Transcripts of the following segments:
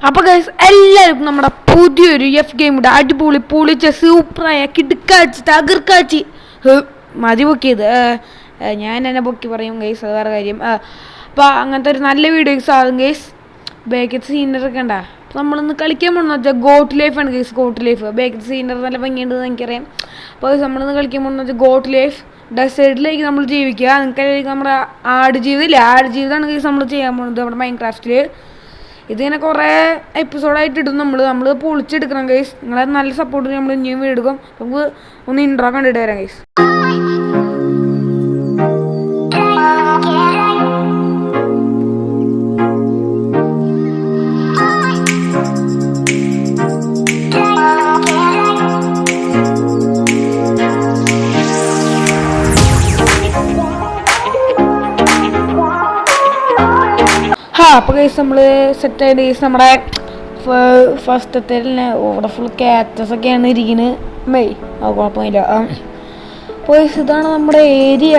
അപ്പോൾ ഗൈസ് എല്ലാവർക്കും നമ്മുടെ പുതിയൊരു എഫ് ഗെയിമിൻ്റെ അടിപൊളി പൊളിച്ച സൂപ്പറായ കിടുക്കാച്ചി തകർക്കാച്ചി മതി പൊക്കിയത് ഞാൻ എന്നെ പൊക്കി പറയും ഗൈസ്, അത് വേറെ കാര്യം. അപ്പോൾ അങ്ങനത്തെ ഒരു നല്ല വീഡിയോസ് ആകും ഗൈസ്. ബേക്കത്തെ സീനറൊക്കെ ഉണ്ടാ നമ്മളൊന്ന് കളിക്കാൻ പോകണമെന്ന് വെച്ചാൽ ഗോട്ട് ലൈഫാണ് ഗൈസ്. ഗോട്ട് ലൈഫ് ബേക്കത്തെ സീനർ നല്ല ഭംഗിയുണ്ടെന്ന് എനിക്കറിയാം. അപ്പോൾ നമ്മളൊന്ന് കളിക്കാൻ പോകണമെന്ന് വെച്ചാൽ ഗോട്ട് ലൈഫ് ഡെസേർട്ടിലേക്ക് നമ്മൾ ജീവിക്കുക. നിങ്ങൾക്കായിരിക്കും നമ്മുടെ ആടുജീവിതം ഇല്ല, ആടുജീവിതമാണ് ഗൈസ് നമ്മൾ ചെയ്യാൻ പോകുന്നത് നമ്മുടെ മൈൻക്രാഫ്റ്റിൽ. ഇതിങ്ങനെ കുറേ എപ്പിസോഡായിട്ട് ഇടും നമ്മൾ പൊളിച്ചെടുക്കണം ഗൈസ്. നിങ്ങളെ നല്ല സപ്പോർട്ട് നമ്മൾ ഇനിയും എടുക്കും. നമുക്ക് ഒന്ന് ഇൻട്രോ കണ്ടിട്ട് വരാം ഗൈസ്. അപ്പോൾ ഗൈസ് നമ്മൾ സെറ്റായിട്ട് ഗൈസ് നമ്മുടെ ഫസ്റ്റത്തെ ഇവിടെ ഫുൾ ക്യാറ്റസൊക്കെയാണ് ഇരിക്കുന്നത്. അത് കുഴപ്പമില്ല. അപ്പോൾ ഗൈസ് ഇതാണ് നമ്മുടെ ഏരിയ.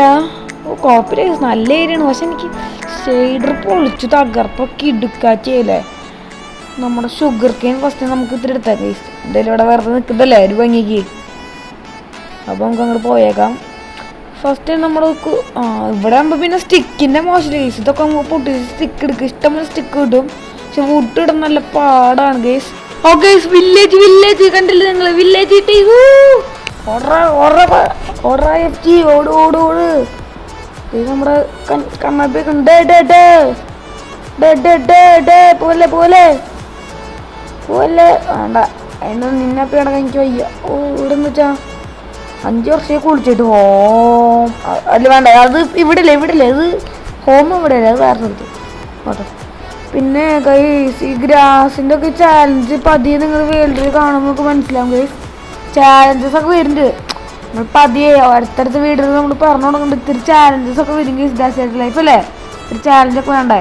കുഴപ്പമില്ല ഗൈസ്, നല്ല ഏരിയയാണ്. പക്ഷെ എനിക്ക് ഷെയ്ഡർ പൊളിച്ചു തകർപ്പൊക്കെ ഇടുക്കാച്ചല്ലേ. നമ്മുടെ ഷുഗർ കെയിൻ ഫസ്റ്റ് നമുക്ക് ഇത്തിരി എടുത്താൽ ഗൈസ്. എന്തായാലും ഇവിടെ വെറുതെ നിൽക്കുന്നതല്ലേ ഒരു ഭംഗിക്ക്. അപ്പോൾ നമുക്ക് അങ്ങോട്ട് പോയേക്കാം. ഫസ്റ്റ് നമ്മൾ ഇവിടെ ആകുമ്പോൾ പിന്നെ സ്റ്റിക്കിൻ്റെ മോശം ഗൈസ്. ഇതൊക്കെ നമുക്ക് പൊട്ടി സ്റ്റിക്ക് എടുക്കുക, ഇഷ്ടംപോലെ സ്റ്റിക്ക് കിട്ടും. പക്ഷെ വുഡ് ഇടാൻ നല്ല പാടാണ് ഗൈസ്. ഓ ഗൈസ് വില്ലേജ് കണ്ടില്ല നിങ്ങൾ? വില്ലേജ് കിട്ടി. ഓട് നമ്മുടെ കണ്ണാപ്പിയൊക്കെ ഉണ്ട്. പോലെ വേണ്ട അതിന് നിന്നപ്പി കിടക്കാൻ എനിക്ക് വയ്യ. ഇവിടെ എന്ന് വെച്ചാ 5 വർഷമേ കുളിച്ചിട്ട് ഹോം അല്ല വേണ്ട, അത് ഇവിടെ ഇല്ലേ അത് ഹോം ഇവിടെ അല്ലേ, അത് വേറെ സ്ഥലത്ത് ഓട്ടെ. പിന്നെ ഗൈസ് ഈ ഗ്രാസിൻ്റെ ഒക്കെ ചാലഞ്ച് പതിയെ നിങ്ങൾ വേൾഡിൽ കാണുമ്പോൾ നമുക്ക് മനസ്സിലാവും ഗൈസ്. ചാലഞ്ചസ് ഒക്കെ വരുന്നുണ്ട്. നമ്മൾ പതിയെ അടുത്തടുത്ത വീഡിയോയിൽ നമ്മൾ പറഞ്ഞു കൊടുക്കുന്നുണ്ട്. ഇത്തിരി ചാലഞ്ചസ് ഒക്കെ വരും ഗൈസ്. ഡെസേർട്ട് ലൈഫ് അല്ലേ, ഒരു ചാലഞ്ചൊക്കെ വേണ്ടേ.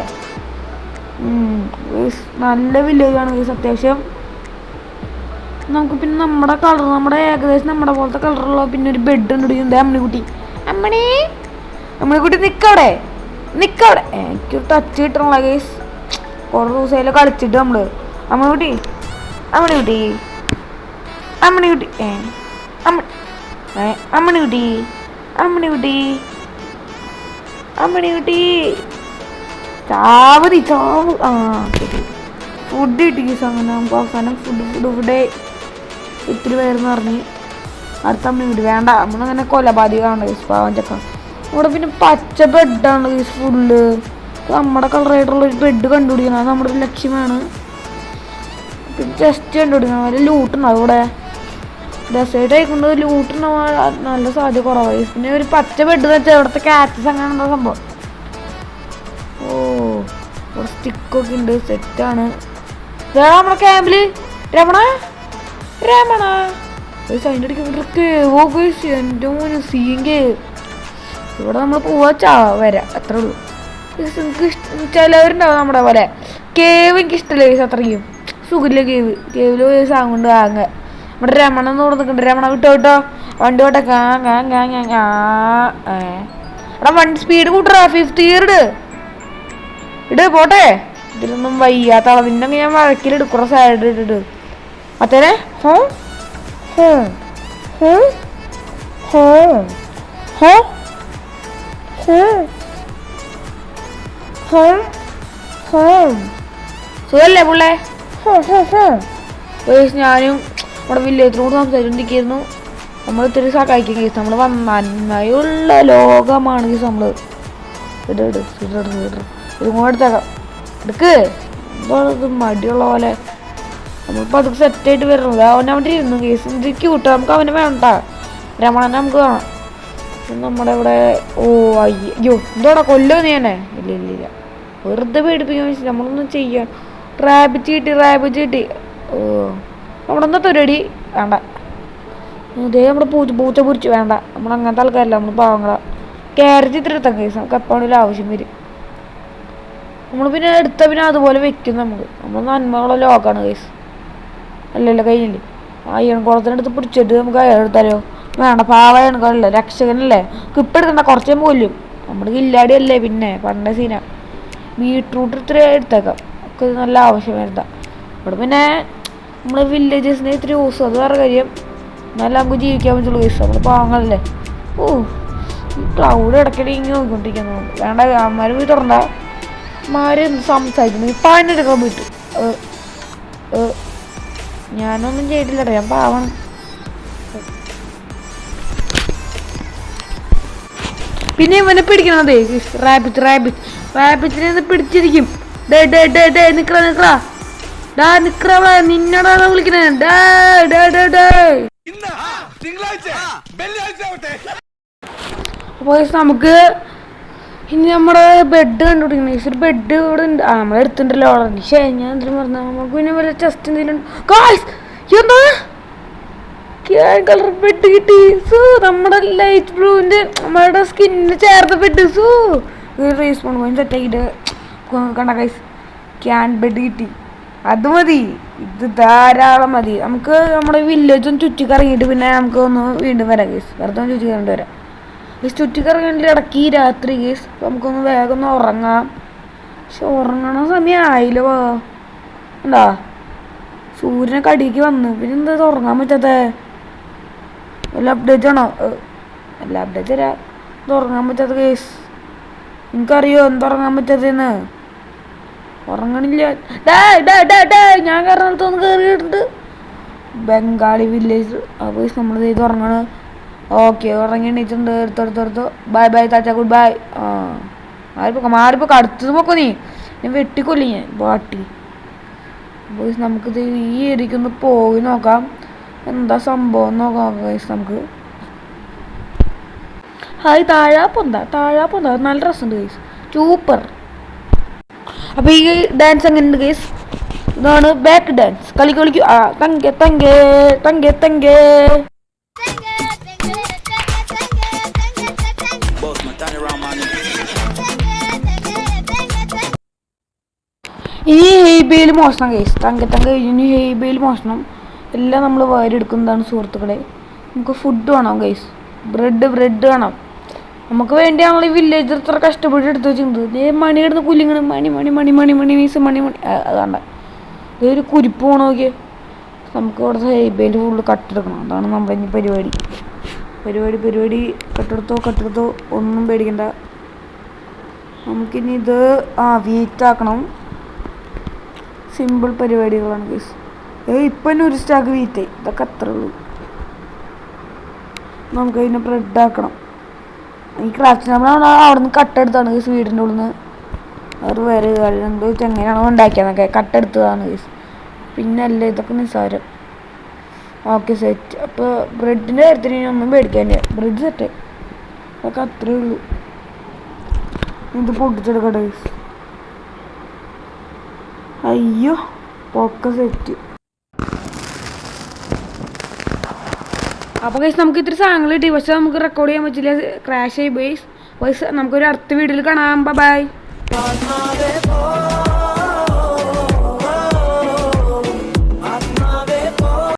ഗൈസ് നല്ല വില്ലേജാണ് ഗൈസ്. അത്യാവശ്യം നമുക്ക് പിന്നെ നമ്മുടെ കളർ നമ്മുടെ ഏകദേശം നമ്മുടെ പോലത്തെ കളറുള്ള പിന്നെ ഒരു ബെഡ് ഉണ്ട്. അമ്മണിക്കുട്ടി നിൽക്കവിടെ എനിക്കൊരു ടച്ച് കിട്ടണല്ലോ ഗൈസ്. കുറേ ദിവസമായാലും കളിച്ചിട്ട് നമ്മള് അമ്മണിക്കുട്ടി ചാവ് ഫുഡ് കിട്ടി ഗൈസ്. അങ്ങനെ നമുക്ക് അവസാനം ഫുഡ് ഇത്തിരി പേരെന്ന് പറഞ്ഞ് അടുത്ത അമ്മണിക്കുട്ടി വേണ്ട. നമ്മളങ്ങനെ കൊലപാതകമാണ് ഗൈസ്, പാവം ചക്ക. ഇവിടെ പിന്നെ പച്ച ബെഡാണ് ഗൈസ് ഫുള്ള്. നമ്മുടെ കളറായിട്ടുള്ളൊരു ബെഡ് കണ്ടുപിടിക്കണം, അത് നമ്മുടെ ഒരു ലക്ഷ്യമാണ്. പിന്നെ ചെസ്റ്റ് കണ്ടുപിടിക്കണം, അതിൽ ലൂട്ടുണ്ടാവും. ഇവിടെ ഡെസേർട്ട് ആയിക്കൊണ്ട് ലൂട്ടുണ്ടാവാൻ നല്ല സാധ്യത കുറവാണ്. പിന്നെ ഒരു പച്ച ബെഡ് എന്ന് വെച്ചാൽ ഇവിടുത്തെ കാറ്റസ് അങ്ങനെ ഉണ്ടോ സംഭവം. ഇവിടെ സ്റ്റിക്കൊക്കെ ഉണ്ട്, സെറ്റാണ്. ഇതാ നമ്മുടെ ക്യാമ്പില് രമണ അതിൻ്റെ ഇടയ്ക്ക് എൻ്റെ മോന് സീൻ കേവ്. ഇവിടെ നമ്മൾ പോവാ വരാം, അത്രേ ഉള്ളൂ. നിങ്ങൾക്ക് ചിലവരുണ്ടാവും നമ്മുടെ പോലെ കേവ്. എനിക്ക് ഇഷ്ടമല്ല ഗൈസ്, അത്രയ്ക്കും സുഖമില്ല കേവിൽ പോയി സാങ് കൊണ്ട് വാങ്ങുക. നമ്മുടെ രമണ എന്ന് കൊടുക്കുന്നുണ്ട്. രമണ വിട്ടോ വണ്ടി പോട്ടെ. എടാ വണ്ടി സ്പീഡ് കൂട്ടറാ, 50 ഇട് പോട്ടെ. ഇതിലൊന്നും വയ്യാത്ത അളവിൻ്റെ ഞാൻ വഴക്കിലിട്ട് കുറേ സൈഡ് ഇട്ടിട്ട് മറ്റേ സുഖല്ലേ പുള്ളേ? ഞാനും നമ്മുടെ വില്ലേജിനോട് സംസാരിച്ചോണ്ടിരിക്കുന്നു. നമ്മൾ ഇത്തിരി സഹായിക്കും കേസ്. നമ്മൾ നന്മയുള്ള ലോകമാണ് കേസ്. നമ്മൾ ഇതും കൂടെ എടുത്തേക്കാം. എടുക്ക് ഇത് മടിയുള്ള പോലെ. നമ്മളിപ്പോൾ അതൊക്കെ സെറ്റായിട്ട് വരുന്നത് അവനവിടെ ഇരുന്നു കേസ്. എനിക്ക് കൂട്ടാം, നമുക്ക് അവനെ വേണ്ട. രമണനെ നമുക്ക് കാണാം. നമ്മുടെ ഇവിടെ അയ്യോ എന്തോടാ കൊല്ലോ നീ തന്നെ? ഇല്ല വെറുതെ പേടിപ്പിക്കാൻ വെച്ചാൽ നമ്മളൊന്നും ചെയ്യാൻ. റാബിറ്റ് കിട്ടി. നമ്മുടെ എന്താ പരിപാടി? വേണ്ട. ഇതേ നമ്മുടെ പൂച്ച പൊരിച്ചു വേണ്ട. നമ്മൾ അങ്ങനത്തെ ആൾക്കാരല്ല, നമ്മൾ പാവങ്ങളാ. ക്യാരറ്റ് ഇത്തിരി എടുത്താൽ കേസ്, നമുക്ക് എപ്പോഴും ആവശ്യം വരും. നമ്മൾ പിന്നെ എടുത്താൽ പിന്നെ അതുപോലെ വെക്കും. നമ്മൾ നന്മയുള്ള ലോകമാണ് കേസ്. അല്ലല്ലോ കഴിഞ്ഞില്ലേ? അയ്യണക്കുളത്തിനടുത്ത് പിടിച്ചിട്ട് നമുക്ക് അയാളെടുത്താലോ? വേണ്ട, പാവയണക്കല്ല രക്ഷകനല്ലേ. കിപ്പെടുക്കണ്ട, കുറച്ചേ പോലും. നമ്മുടെ കില്ലാടി അല്ലേ പിന്നെ പണ്ടേ സീന. ബീട്രൂട്ട് ഇത്ര എടുത്തേക്കാം, ഒക്കെ നല്ല ആവശ്യം വരുത്താം. ഇവിടെ പിന്നെ നമ്മളെ വില്ലേജസിനെ ഇത്തിരി യൂസ് അത് വേറെ കാര്യം. എന്നാലും നമുക്ക് ജീവിക്കാൻ പറ്റുള്ളൂ ഗൈസ്. നമ്മൾ പാങ്ങല്ലേ. ഓ ഈ ക്ലൗഡ് ഇടയ്ക്കിടെ ഇങ്ങനെ നോക്കിക്കൊണ്ടിരിക്കുന്നു. വേണ്ട അമ്മമാർ പോയി തുറണ്ട. അമ്മമാര് സംസാരിക്കുന്നു. ഈ പാനെടുക്കാൻ പോയിട്ട് ഞാനൊന്നും ചെയ്തില്ല. ഞാൻ പാവണം. പിന്നെ ഇവനെ പിടിക്കണതേ റാബിറ്റിനെ പിടിച്ചിരിക്കും. നിന്നോടാണ് വിളിക്കണേ. അപ്പൊ നമുക്ക് ഇനി നമ്മുടെ ബെഡ് കണ്ടുപിടിക്കണം. ഒരു ബെഡ് ഇവിടെ ഉണ്ട്. നമ്മളെടുത്തിട്ടുണ്ടല്ലോ ഓൾറെഡി. ഞാൻ എന്തെങ്കിലും പറഞ്ഞാൽ നമുക്ക് പിന്നെ വല്ല ചെസ്റ്റ് എന്തെങ്കിലും എന്താ കളർ ബെഡ് കിട്ടി. നമ്മുടെ ലൈറ്റ് ബ്ലൂവിന്റെ നമ്മുടെ സ്കിന്നിന് ചേർത്ത ബെഡ്. റീസ്പോൺ പോയി സെറ്റാക്കിട്ട് കണ്ട ഗൈസ്. ക്യാൻ ബെഡ് കിട്ടി. അത് മതി. ഇത് ധാരാളം മതി. നമുക്ക് നമ്മുടെ വില്ലേജ് ഒന്ന് ചുറ്റിക്കറങ്ങിയിട്ട് പിന്നെ നമുക്ക് ഒന്ന് വീണ്ടും വരാം ഗൈസ്. വെറുതെ ഒന്ന് ചുറ്റിക്കറങ്ങിട്ട് വരാം ഗൈസ്. ചുറ്റിക്കറങ്ങിയിട്ട് ഇടയ്ക്ക് രാത്രി ഗൈസ്. നമുക്കൊന്ന് വേഗം ഒന്ന് ഉറങ്ങാം. പക്ഷെ ഉറങ്ങണ സമയം ആയില്ലോ. എന്താ സൂര്യനൊക്കെ അടിക്ക് വന്ന് പിന്നെ എന്താ ഉറങ്ങാൻ പറ്റാത്തേ? വല്ല അപ്ഡേറ്റ് ആണോ? അല്ല അപ്ഡേറ്റ് തരാം. ഇത് ഉറങ്ങാൻ പറ്റാത്ത കേസ്. നിനക്കറിയോ എന്തുറങ്ങാൻ പറ്റാത്തതെന്ന്? ഉറങ്ങണില്ല. ഞാൻ കയറുന്നിടത്തൊന്ന് കയറിയിട്ടുണ്ട്. ബംഗാളി വില്ലേജ്. അപ്പോൾ നമ്മൾ ഇത് ഉറങ്ങണ. ഓക്കെ ഉറങ്ങി എണീച്ചിട്ടുണ്ട്. എടുത്തെടുത്തെടുത്തോ. ബൈ ബൈ താച്ച ഗുഡ് ബൈ. മാറിപ്പോ കടുത്തത് പൊക്കോ. ഞാൻ വെട്ടിക്കൊല്ലി ഞാൻ പാട്ടി. അപ്പോൾ നമുക്കിത് ഈ ഏരിയക്കൊന്ന് പോയി നോക്കാം എന്താ സംഭവം നോക്കാം ഗൈസ്. നമുക്ക് ഹായ് താഴാപ്പൊന്താ നല്ല രസമുണ്ട് ഗൈസ്. സൂപ്പർ. അപ്പോൾ ഈ ഡാൻസ് എങ്ങനെയുണ്ട് ഗൈസ്? ഇതാണ് ബാക്ക് ഡാൻസ്. കളിക്കൂ. തങ്കേ തങ്കേ തങ്കേ തങ്കേ. ഇനി ഹെയ്ബയിൽ മോഷണം ഗൈസ്. തങ്കേ ഇനി ഹെയ്ബയിൽ മോഷണം. എല്ലാം നമ്മൾ വാരിയെടുക്കുന്നതാണ് സുഹൃത്തുക്കളെ. നമുക്ക് ഫുഡ് വേണം ഗൈസ്. ബ്രെഡ് വേണം. നമുക്ക് വേണ്ടിയാണല്ലോ ഈ വില്ലേജർ ഇത്ര കഷ്ടപ്പെട്ട് എടുത്ത് വെച്ചിട്ടുണ്ട്. മണി കിടന്ന് കുല്ലിങ്ങനെ മണി മീസ് മണി അതാണ്ട. ഇതൊരു കുരിപ്പ് പോകണം നോക്കിയേ. നമുക്ക് ഇവിടെ ഹൈബേയിൽ ഫുള്ള് കട്ടെടുക്കണം. അതാണ് നമ്മുടെ ഇനി പരിപാടി. കട്ടെടുത്തോ ഒന്നും പേടിക്കണ്ട. നമുക്കിനി ഇത് വീറ്റ് ആക്കണം. സിമ്പിൾ പരിപാടികളാണ് ഗൈസ്. ഇപ്പം തന്നെ ഒരു സ്റ്റാക്ക് വീറ്റായി. ഇതൊക്കെ അത്രേ ഉള്ളൂ. നമുക്ക് അതിനെ ബ്രെഡ് ആക്കണം. ഈ ക്രാഫ്റ്റ് നമ്മൾ അവിടെ നിന്ന് കട്ടെടുത്താണ് ഗൈസ്. വീടിൻ്റെ ഉള്ളിൽ നിന്ന് അത് വേറെ കാര്യം. എന്തോ എങ്ങനെയാണോ ഉണ്ടാക്കിയതൊക്കെ കട്ടെടുത്തതാണ് ഗൈസ്. പിന്നെ അല്ലേ ഇതൊക്കെ നിസ്സാരം. Okay set. അപ്പോൾ ബ്രെഡിൻ്റെ കാര്യത്തിന് ഇനി ഒന്നും പേടിക്കാനില്ല. Bread set. അതൊക്കെ അത്രേ ഉള്ളൂ. ഇത് പൊട്ടിച്ചെടുക്കട്ടെ ഗൈസ്. അയ്യോ പൊക്കെ സെറ്റ്. അപ്പോൾ ഗൈസ് നമുക്ക് ഇത്തിരി സാധനങ്ങൾ കിട്ടി. പക്ഷെ നമുക്ക് റെക്കോർഡ് ചെയ്യാൻ പറ്റില്ല. ക്രാഷ് ആയി പോയി. നമുക്കൊരു അടുത്ത വീഡിയോയിൽ കാണാം. ബൈ.